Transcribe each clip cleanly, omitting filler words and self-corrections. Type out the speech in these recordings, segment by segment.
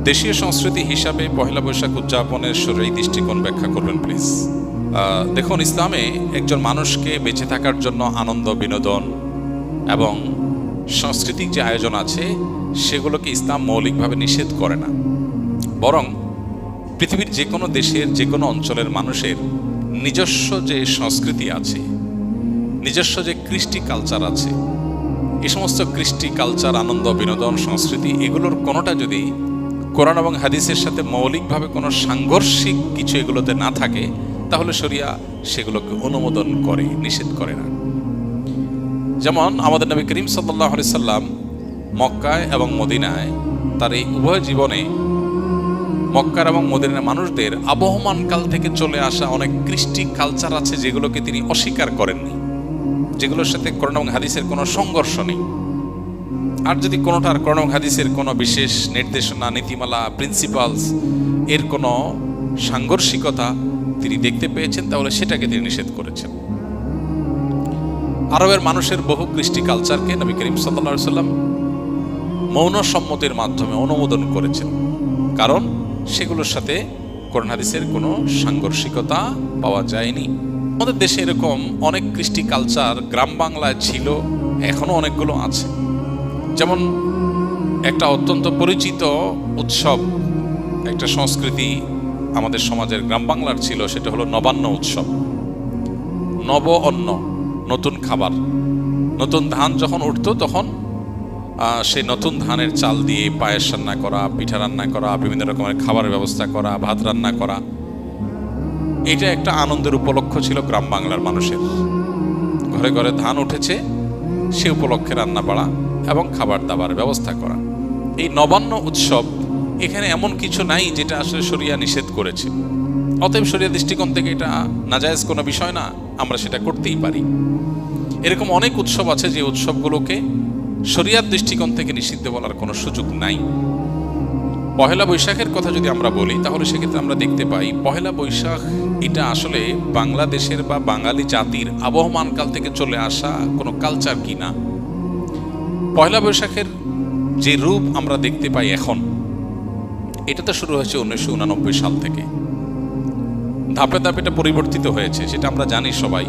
দেশীয় সংস্কৃতি হিসাবে পহেলা বৈশাখ উদযাপনের শরীরী দৃষ্টিকোণ ব্যাখ্যা করবেন প্লিজ। দেখুন, ইসলামে একজন মানুষকে বেঁচে থাকার জন্য আনন্দ, বিনোদন এবং সাংস্কৃতিক যে আয়োজন আছে সেগুলোকে ইসলাম মৌলিকভাবে নিষেধ করে না, বরং পৃথিবীর যে কোনো দেশের যে কোনো অঞ্চলের মানুষের নিজস্ব যে সংস্কৃতি আছে, নিজস্ব যে কৃষ্টি কালচার আছে, এই সমস্ত কৃষ্টি কালচার, আনন্দ, বিনোদন, সংস্কৃতি এগুলোর কোনোটা যদি কোরআন এবং হাদিসের সাথে মৌলিকভাবে কোনো সাংঘর্ষিক কিছু এগুলোতে না থাকে, তাহলে শরিয়া সেগুলোকে অনুমোদন করে, নিষেধ করে না। যেমন আমাদের নবী করিম সাল্লাল্লাহু আলাইহি সাল্লাম মক্কায় এবং মদিনায় তার এই উভয় জীবনে মক্কার এবং মদিনার মানুষদের আবহমান কাল থেকে চলে আসা অনেক কৃষ্টি কালচার আছে যেগুলোকে তিনি অস্বীকার করেননি, যেগুলোর সাথে কোরআন এবং হাদিসের কোনো সংঘর্ষ নেই। আর যদি কোনোটার কোরআন এবং হাদিসের কোনো বিশেষ নির্দেশনা, নীতিমালা, প্রিন্সিপালস এর কোনো সাংঘর্ষিকতা তিনি দেখতে পেয়েছেন, তাহলে সেটাকে তিনি নিষেধ করেছেন। আরবের মানুষের বহু কৃষ্টি কালচারকে নবী করিম সাল্লাল্লাহু আলাইহি সাল্লাম মৌন সম্মতির মাধ্যমে অনুমোদন করেছেন, কারণ সেগুলোর সাথে কোরআন হাদিসের কোনো সাংঘর্ষিকতা পাওয়া যায়নি। আমাদের দেশে এরকম অনেক কৃষ্টি কালচার গ্রাম বাংলায় ছিল, এখনো অনেকগুলো আছে। যেমন একটা অত্যন্ত পরিচিত উৎসব, একটা সংস্কৃতি আমাদের সমাজের গ্রাম বাংলার ছিল, সেটা হলো নবান্ন উৎসব। নব অন্ন, নতুন খাবার, নতুন ধান যখন উঠতো তখন সেই নতুন ধানের চাল দিয়ে পায়েস রান্না করা, পিঠা রান্না করা, বিভিন্ন রকমের খাবারের ব্যবস্থা করা, ভাত রান্না করা, এটা একটা আনন্দের উপলক্ষ ছিল গ্রাম বাংলার মানুষের। ঘরে ঘরে ধান উঠেছে, সে উপলক্ষে রান্না বাড়া এবং খাবার দাবার ব্যবস্থা করা। এই নবান্ন উৎসব এখানে এমন কিছু নাই যেটা আসলে শরিয়া নিষেধ করেছে, অতএব শরিয়া দৃষ্টিকোণ থেকে এটা নাজায়েজ কোনো বিষয় না, আমরা সেটা করতেই পারি। এরকম অনেক উৎসব আছে যে উৎসবগুলোকে শরিয়ার দৃষ্টিকোণ থেকে নিষিদ্ধ বলার কোনো সুযোগ নাই। পহেলা বৈশাখের কথা যদি আমরা বলি, তাহলে সেক্ষেত্রে আমরা দেখতে পাই পহেলা বৈশাখ এটা আসলে বাংলাদেশের বা বাঙালি জাতির আবহমানকাল থেকে চলে আসা কোনো কালচার কি না। পহেলা বৈশাখের যে রূপ আমরা দেখতে পাই এখন, এটা তো শুরু হয়েছে 1989 সাল থেকে। ধাপে ধাপে এটা পরিবর্তিত হয়েছে, সেটা আমরা জানি সবাই।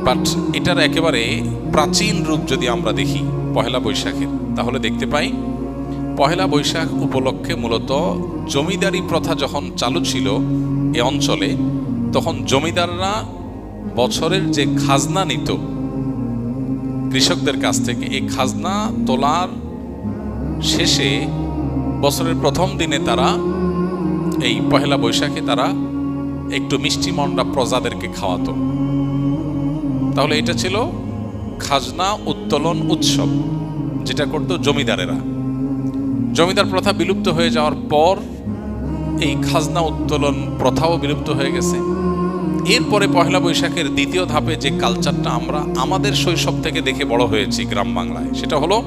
বাট এটার একেবারে প্রাচীন রূপ যদি আমরা দেখি পহেলা বৈশাখের, তাহলে দেখতে পাই পহেলা বৈশাখ উপলক্ষে মূলত জমিদারি প্রথা যখন চালু ছিল এ অঞ্চলে, তখন জমিদাররা বছরের যে খাজনা নিত কৃষকদের কাছ থেকে, এই খাজনা তোলার শেষে বছরের প্রথম দিনে তারা এই পহেলা বৈশাখে তারা একটু মিষ্টি মন্ডা প্রজাদেরকে খাওয়াতো। তাহলে এটা ছিল খাজনা উত্তোলন উৎসব, যেটা করতো জমিদারেরা। জমিদার প্রথা বিলুপ্ত হয়ে যাওয়ার পর এই খাজনা উত্তোলন প্রথাও বিলুপ্ত হয়ে গেছে। এরপরে পহেলা বৈশাখের দ্বিতীয় ধাপে যে কালচারটা আমরা আমাদের শৈশব থেকে দেখে বড় হয়েছি গ্রাম বাংলায়, সেটা হলো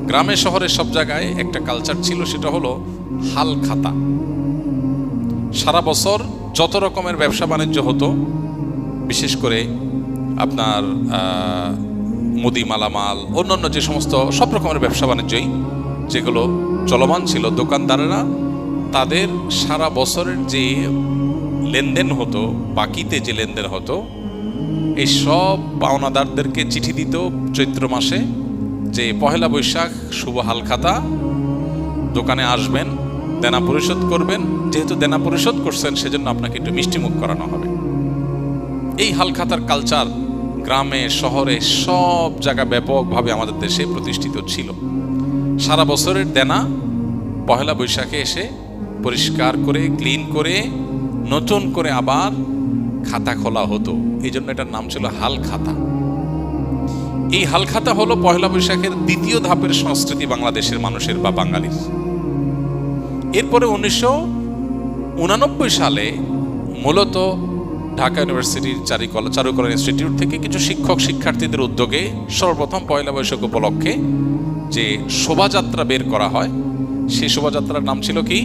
গ্রামে শহরে সব জায়গায় একটা কালচার ছিল, সেটা হলো হাল খাতা। সারা বছর যত রকমের ব্যবসা বাণিজ্য হতো, বিশেষ করে আপনার মুদি মালামাল, অন্যান্য যে সমস্ত সব রকমের ব্যবসা বাণিজ্যই যেগুলো চলমান ছিল, দোকানদারেরা তাদের সারা বছরের যে লেনদেন হতো, বাকিতে যে লেনদেন হতো, এই সব পাওনাদারদেরকে চিঠি দিত চৈত্র মাসে যে পহেলা বৈশাখ শুভ হালখাতা, দোকানে আসবেন, দেনা পরিশোধ করবেন, যেহেতু দেনা পরিশোধ করছেন সেজন্য আপনাকে একটু মিষ্টিমুখ করানো হবে। এই হালখাতার কালচার গ্রামে শহরে সব জায়গায় ব্যাপকভাবে আমাদের দেশে প্রতিষ্ঠিত ছিল। সারা বছরের দেনা পহেলা বৈশাখে এসে পরিষ্কার করে, ক্লিন করে, নতুন করে আবার খাতা খোলা হতো। এই জন্য এটার নাম ছিল হাল খাতা। এই হাল খাতা হলো পহেলা বৈশাখের দ্বিতীয় ধাপের সংস্কৃতি বাংলাদেশের মানুষের বা বাঙালির। এরপরে 1989 সালে মূলত ঢাকা ইউনিভার্সিটির চারুকলা ইনস্টিটিউট থেকে কিছু শিক্ষক শিক্ষার্থীদের উদ্যোগে সর্বপ্রথম পয়লা বৈশাখ উপলক্ষে যে শোভাযাত্রা বের করা হয়, সেই শোভাযাত্রার নাম ছিল কি?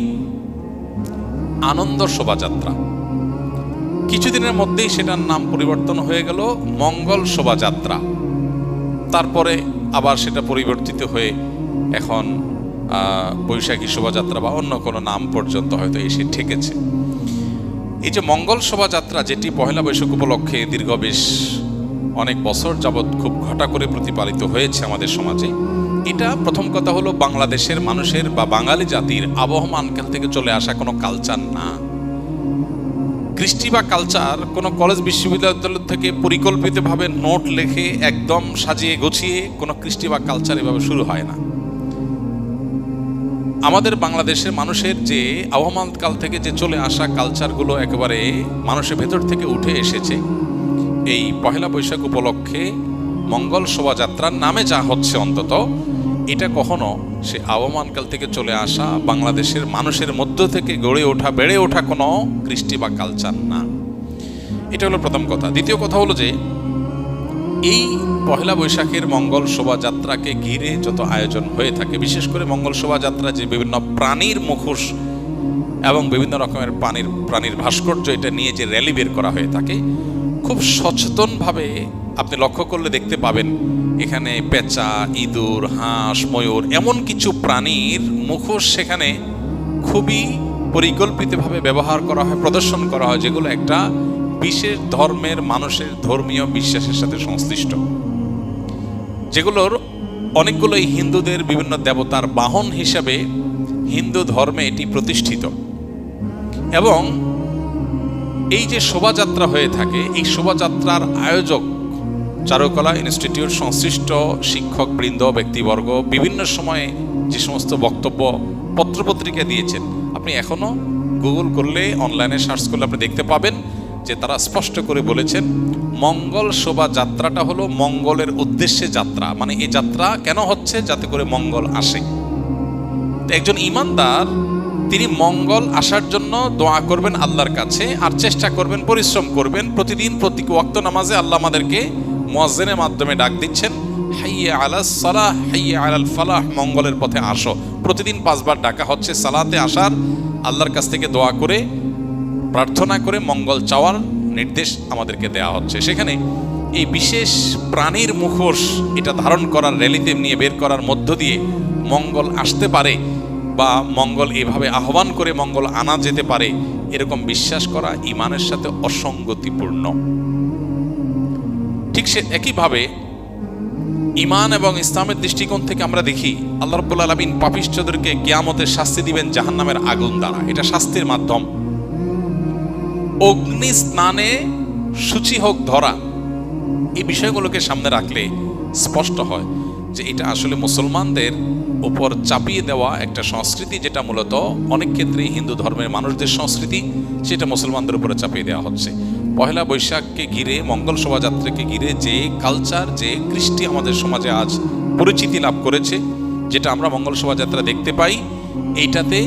আনন্দ শোভাযাত্রা। কিছুদিনের মধ্যেই সেটার নাম পরিবর্তন হয়ে গেল মঙ্গল শোভাযাত্রা। তারপরে আবার সেটা পরিবর্তিত হয়ে এখন বৈশাখী শোভাযাত্রা বা অন্য কোনো নাম পর্যন্ত হয়তো এসে ঠেকেছে। এই যে মঙ্গল শোভাযাত্রা, যেটি পহেলা বৈশাখ উপলক্ষে দীর্ঘ বেশ অনেক বছর যাবৎ খুব ঘটা করে প্রতিপালিত হয়েছে আমাদের সমাজে, এটা প্রথম কথা হলো বাংলাদেশের মানুষের বা বাঙালি জাতির আবহমানকাল থেকে চলে আসা কোনো কালচার না। কৃষ্টি বা কালচার কোনো কলেজ বিশ্ববিদ্যালয় থেকে পরিকল্পিতভাবে নোট লেখে একদম সাজিয়ে গুছিয়ে কোনো কৃষ্টি বা কালচার এভাবে শুরু হয় না। আমাদের বাংলাদেশের মানুষের যে আবহমানকাল থেকে যে চলে আসা কালচারগুলো একেবারে মানুষের ভেতর থেকে উঠে এসেছে, এই পহেলা বৈশাখ উপলক্ষে মঙ্গল শোভাযাত্রার নামে যা হচ্ছে, অন্তত এটা কখনো সে আবহমানকাল থেকে চলে আসা বাংলাদেশের মানুষের মধ্য থেকে গড়ে ওঠা বেড়ে ওঠা কোনো কৃষ্টি বা কালচার না। এটা হলো প্রথম কথা। দ্বিতীয় কথা হলো যে এই পহেলা বৈশাখের মঙ্গল শোভাযাত্রাকে ঘিরে যত আয়োজন হয়ে থাকে, বিশেষ করে মঙ্গল শোভাযাত্রা যে বিভিন্ন প্রাণীর মুখোশ এবং বিভিন্ন রকমের প্রাণীর ভাস্কর্য এটা নিয়ে যে র্যালি বের করা হয়ে থাকে, খুব সচেতনভাবে আপনি লক্ষ্য করলে দেখতে পাবেন এখানে পেঁচা, ইঁদুর, হাঁস, ময়ূর এমন কিছু প্রাণীর মুখোশ সেখানে খুবই পরিকল্পিতভাবে ব্যবহার করা হয়, প্রদর্শন করা হয়, যেগুলো একটা বিশেষ ধর্মের মানুষের ধর্মীয় বিশ্বাসের সাথে সংশ্লিষ্ট, যেগুলোর অনেকগুলোই হিন্দুদের বিভিন্ন দেবতার বাহন হিসাবে হিন্দু ধর্মে এটি প্রতিষ্ঠিত। এবং এই যে শোভাযাত্রা হয়ে থাকে, এই শোভাযাত্রার আয়োজক চারুকলা ইনস্টিটিউট সংশ্লিষ্ট শিক্ষকবৃন্দ, ব্যক্তিবর্গ বিভিন্ন সময়ে যে সমস্ত বক্তব্য পত্রপত্রিকা দিয়েছেন, আপনি এখনো গুগল করলে, অনলাইনে সার্চ করলে আপনি দেখতে পাবেন যে তারা স্পষ্ট করে বলেছেন মঙ্গল শোভাযাত্রাটা হলো মঙ্গলের উদ্দেশ্যে যাত্রা। মানে এই যাত্রা কেন হচ্ছে? যাতে করে মঙ্গল আসে। একজন ঈমানদার তিনি মঙ্গল আসার জন্য দোয়া করবেন আল্লাহর কাছে, আর চেষ্টা করবেন, পরিশ্রম করবেন। প্রতিদিন প্রতি ওয়াক্ত নামাজে আল্লাহ আমাদেরকে মুয়াজ্জিনের মাধ্যমে ডাক দিচ্ছেন, হাইয়া আলাস সালাহ, হাইয়া আলাল ফালাহ, মঙ্গলের পথে আসো। প্রতিদিন 5 বার ডাকা হচ্ছে সালাতে আসার, আল্লাহর কাছ থেকে দোয়া করে প্রার্থনা করে মঙ্গল চাওয়ার নির্দেশ আমাদেরকে দেওয়া হচ্ছে। সেখানে এই বিশেষ প্রাণীর মুখোশ এটা ধারণ করার, র্যালিতে নিয়ে বের করার মধ্য দিয়ে মঙ্গল আসতে পারে বা মঙ্গল এভাবে আহ্বান করে মঙ্গল আনা যেতে পারে, এরকম বিশ্বাস করা ঈমানের সাথে অসঙ্গতিপূর্ণ। ঠিক সে একইভাবে ঈমান এবং ইসলামের দৃষ্টিকোণ থেকে আমরা দেখি আল্লাহ রাব্বুল আলামিন পাপিষ্ঠদেরকে কিয়ামতে শাস্তি দিবেন জাহান্নামের আগুন দ্বারা। এটা শাস্তির মাধ্যম। অগ্নি স্নানে সূচি হোক ধরা, এই বিষয়গুলোকে সামনে রাখলে স্পষ্ট হয় যে এটা আসলে মুসলমানদের উপর চাপিয়ে দেওয়া একটা সংস্কৃতি, যেটা মূলত অনেক ক্ষেত্রেই হিন্দু ধর্মের মানুষদের সংস্কৃতি, সেটা মুসলমানদের উপরে চাপিয়ে দেওয়া হচ্ছে। পহেলা বৈশাখকে ঘিরে, মঙ্গল শোভাযাত্রাকে ঘিরে যে কালচার, যে কৃষ্টি আমাদের সমাজে আজ পরিচিতি লাভ করেছে, যেটা আমরা মঙ্গল শোভাযাত্রা দেখতে পাই, এইটাতে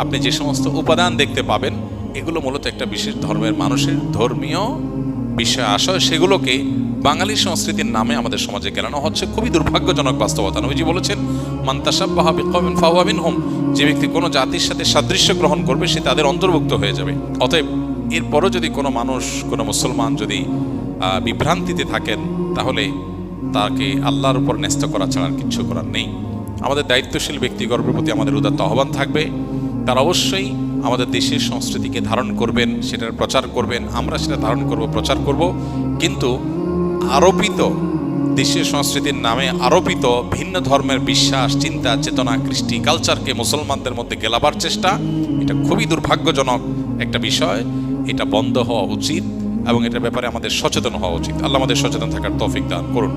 আপনি যে সমস্ত উপাদান দেখতে পাবেন, এগুলো মূলত একটা বিশেষ ধর্মের মানুষের ধর্মীয় বিষয় আশয়, সেগুলোকে বাঙালি সংস্কৃতির নামে আমাদের সমাজে গেলানো হচ্ছে। খুবই দুর্ভাগ্যজনক বাস্তবতা। নবীজি বলেছেন, মান তাশাব্বাহা বিকওমিন ফাহুয়া মিনহুম, যে ব্যক্তি কোনো জাতির সাথে সাদৃশ্য গ্রহণ করবে সে তাদের অন্তর্ভুক্ত হয়ে যাবে। অতএব এরপরও যদি কোনো মানুষ, কোনো মুসলমান যদি বিভ্রান্তিতে থাকেন, তাহলে তাকে আল্লাহর উপর ন্যস্ত করা ছাড়া আর কিচ্ছু করার নেই। আমাদের দায়িত্বশীল ব্যক্তিগণের প্রতি আমাদের উদাত্ত আহ্বান থাকবে, তারা অবশ্যই আমাদের দেশের সংস্কৃতিকে ধারণ করবেন, সেটার প্রচার করবেন, আমরা সেটা ধারণ করব, প্রচার করব। কিন্তু আরোপিত দেশের সংস্কৃতির নামে আরোপিত ভিন্ন ধর্মের বিশ্বাস, চিন্তা, চেতনা, কৃষ্টি, কালচারকে মুসলমানদের মধ্যে গেলাবার চেষ্টা, এটা খুবই দুর্ভাগ্যজনক একটা বিষয়। এটা বন্ধ হওয়া উচিত এবং এটার ব্যাপারে আমাদের সচেতন হওয়া উচিত। আল্লাহ আমাদের সচেতন থাকার তৌফিক দান করুন।